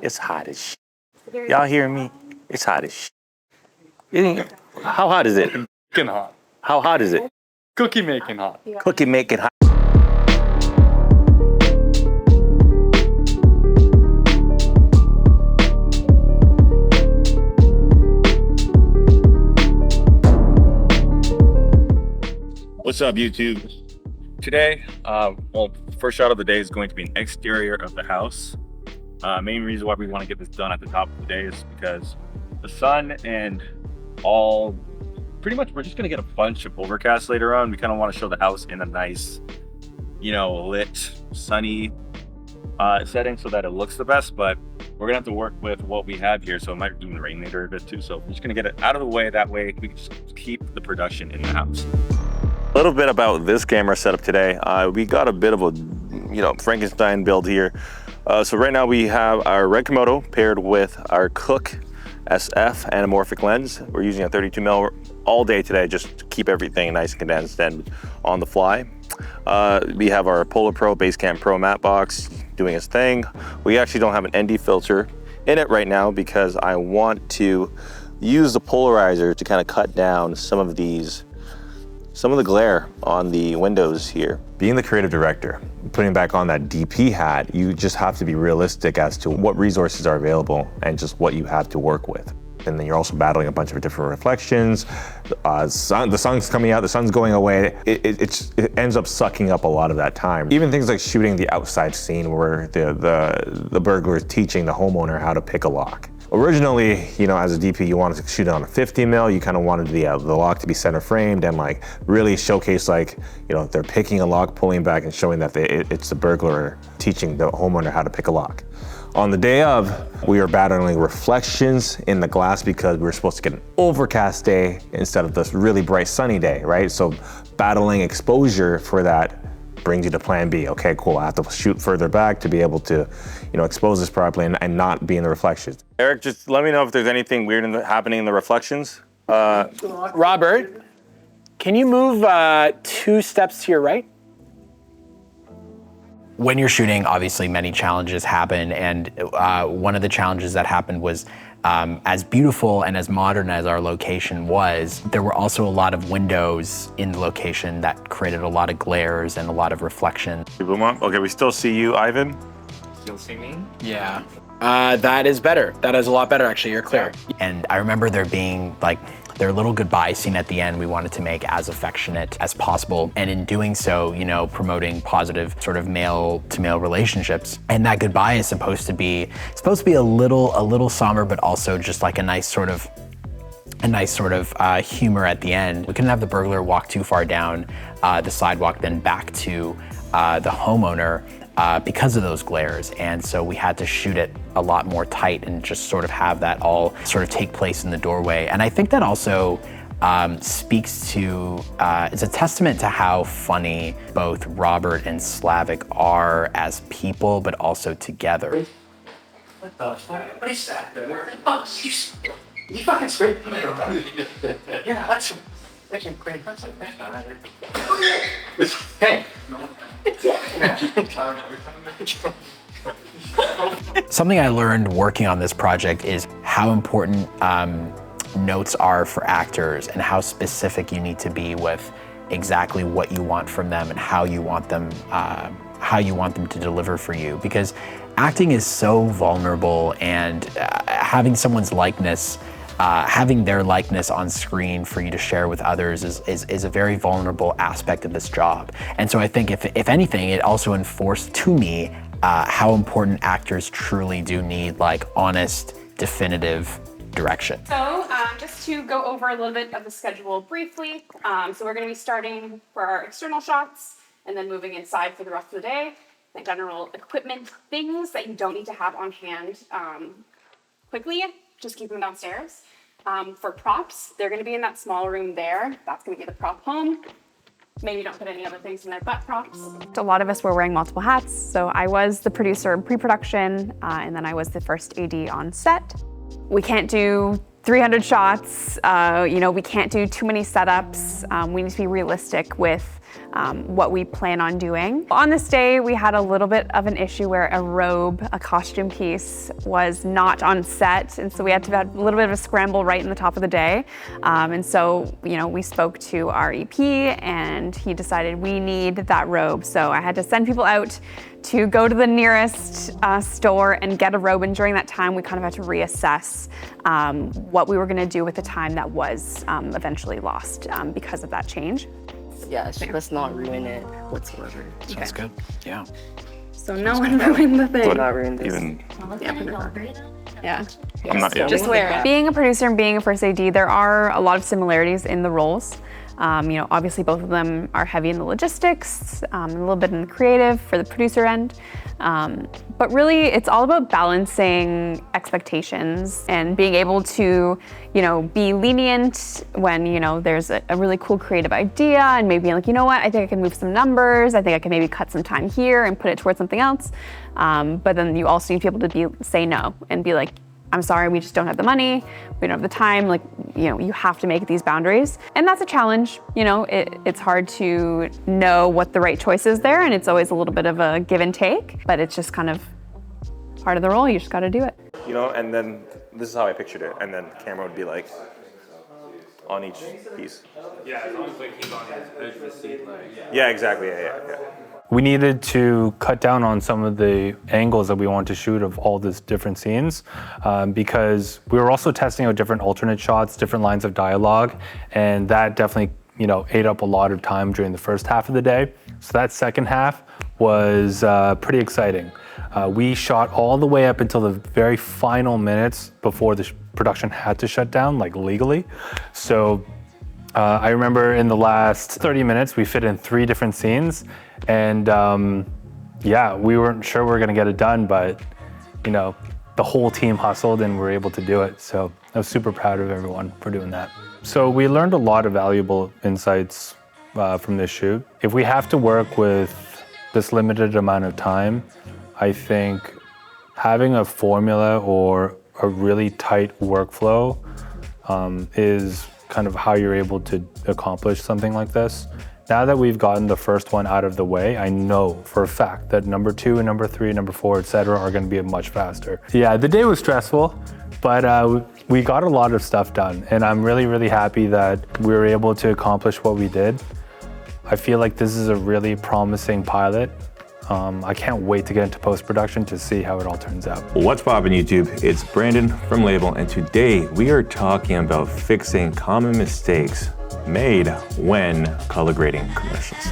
It's hot as shit. Y'all hear me? It's hot as shit. How hot is it? Making hot. How hot is it? Cookie making hot. Cookie making hot. What's up, YouTube? Today, first shot of the day is going to be an exterior of the house. Main reason why we want to get this done at the top of the day is because the sun and pretty much we're just going to get a bunch of overcast later on. We kind of want to show the house in a nice, lit, sunny setting so that it looks the best, but we're going to have to work with what we have here, so it might even rain later a bit too. So we're just going to get it out of the way. That way we can just keep the production in the house. A little bit about this camera setup today. We got a bit of a, Frankenstein build here. So right now we have our Red Komodo paired with our Cook SF anamorphic lens. We're using a 32mm all day today just to keep everything nice and condensed and on the fly. We have our Polar Pro Basecamp Pro matte box doing its thing. We actually don't have an ND filter in it right now because I want to use the polarizer to kind of cut down some of the glare on the windows here. Being the creative director, putting back on that DP hat, you just have to be realistic as to what resources are available and just what you have to work with. And then you're also battling a bunch of different reflections. The sun's coming out, the sun's going away. It ends up sucking up a lot of that time. Even things like shooting the outside scene where the burglar is teaching the homeowner how to pick a lock. Originally, as a DP, you wanted to shoot it on a 50mm. You kind of wanted the lock to be center framed and really showcase they're picking a lock, pulling back and showing that it's the burglar teaching the homeowner how to pick a lock. On the day of, we were battling reflections in the glass because we were supposed to get an overcast day instead of this really bright sunny day, right? So battling exposure for that brings you to plan B. Okay, cool, I have to shoot further back to be able to, expose this properly and not be in the reflections. Eric, just let me know if there's anything weird happening in the reflections. Robert, can you move 2 steps to your right? When you're shooting, obviously many challenges happen, and one of the challenges that happened was as beautiful and as modern as our location was, there were also a lot of windows in the location that created a lot of glares and a lot of reflection. Okay, we still see you, Ivan. Still see me? Yeah. That is better. That is a lot better, actually. You're clear. And I remember there being their little goodbye scene at the end we wanted to make as affectionate as possible. And in doing so, promoting positive sort of male to male relationships. And that goodbye is supposed to be a little somber, but also just like a nice sort of humor at the end. We couldn't have the burglar walk too far down the sidewalk, then back to the homeowner because of those glares. And so we had to shoot it a lot more tight and just sort of have that all sort of take place in the doorway. And I think that also speaks to, it's a testament to how funny both Robert and Slavic are as people, but also together. What the fuck? What is that? Oh, you fucking straight. Yeah, that's a great person. Hey. Something I learned working on this project is how important notes are for actors and how specific you need to be with exactly what you want from them and how you want them to deliver for you. Because acting is so vulnerable, and having someone's likeness, having their likeness on screen for you to share with others is a very vulnerable aspect of this job. And so I think if anything, it also enforced to me how important actors truly do need honest, definitive direction. So just to go over a little bit of the schedule briefly. So we're gonna be starting for our external shots and then moving inside for the rest of the day. Like general equipment things that you don't need to have on hand quickly, just keep them downstairs. For props, they're gonna be in that small room there. That's gonna be the prop home. Maybe don't put any other things in there but props. A lot of us were wearing multiple hats. So I was the producer in pre-production, and then I was the first AD on set. We can't do 300 shots. We can't do too many setups. We need to be realistic with what we plan on doing. On this day, we had a little bit of an issue where a robe, a costume piece, was not on set, and so we had to have a little bit of a scramble right in the top of the day. And so, we spoke to our EP, and he decided we need that robe. So I had to send people out to go to the nearest store and get a robe, and during that time we kind of had to reassess what we were going to do with the time that was eventually lost because of that change. Yeah, let's not ruin it whatsoever. Sounds good. Yeah. So no one ruined the thing. Not ruin this. Yeah. I'm not, yeah. Just wear it. Being a producer and being a first AD, there are a lot of similarities in the roles. Obviously both of them are heavy in the logistics, a little bit in the creative for the producer end. But really it's all about balancing expectations and being able to, be lenient when, there's a really cool creative idea and maybe like, I think I can move some numbers. I think I can maybe cut some time here and put it towards something else. But then you also need people to say no and be like, I'm sorry, we just don't have the money, we don't have the time, you have to make these boundaries. And that's a challenge, it's hard to know what the right choice is there, and it's always a little bit of a give and take, but it's just kind of part of the role, you just gotta do it. And then this is how I pictured it, and then the camera would be like on each piece. Yeah, as long as he's on the edge of the seat, Yeah, exactly, yeah. We needed to cut down on some of the angles that we wanted to shoot of all these different scenes because we were also testing out different alternate shots, different lines of dialogue, and that definitely, ate up a lot of time during the first half of the day. So that second half was pretty exciting. We shot all the way up until the very final minutes before the production had to shut down, legally. So I remember in the last 30 minutes, we fit in 3 different scenes. And we weren't sure we were gonna get it done, but the whole team hustled and we were able to do it. So I was super proud of everyone for doing that. So we learned a lot of valuable insights from this shoot. If we have to work with this limited amount of time, I think having a formula or a really tight workflow is kind of how you're able to accomplish something like this. Now that we've gotten the first one out of the way, I know for a fact that number 2 and number 3, number 4, etc. are gonna be much faster. Yeah, the day was stressful, but we got a lot of stuff done, and I'm really, really happy that we were able to accomplish what we did. I feel like this is a really promising pilot. I can't wait to get into post-production to see how it all turns out. What's poppin' YouTube? It's Brandon from Label, and today we are talking about fixing common mistakes made when color grading commercials.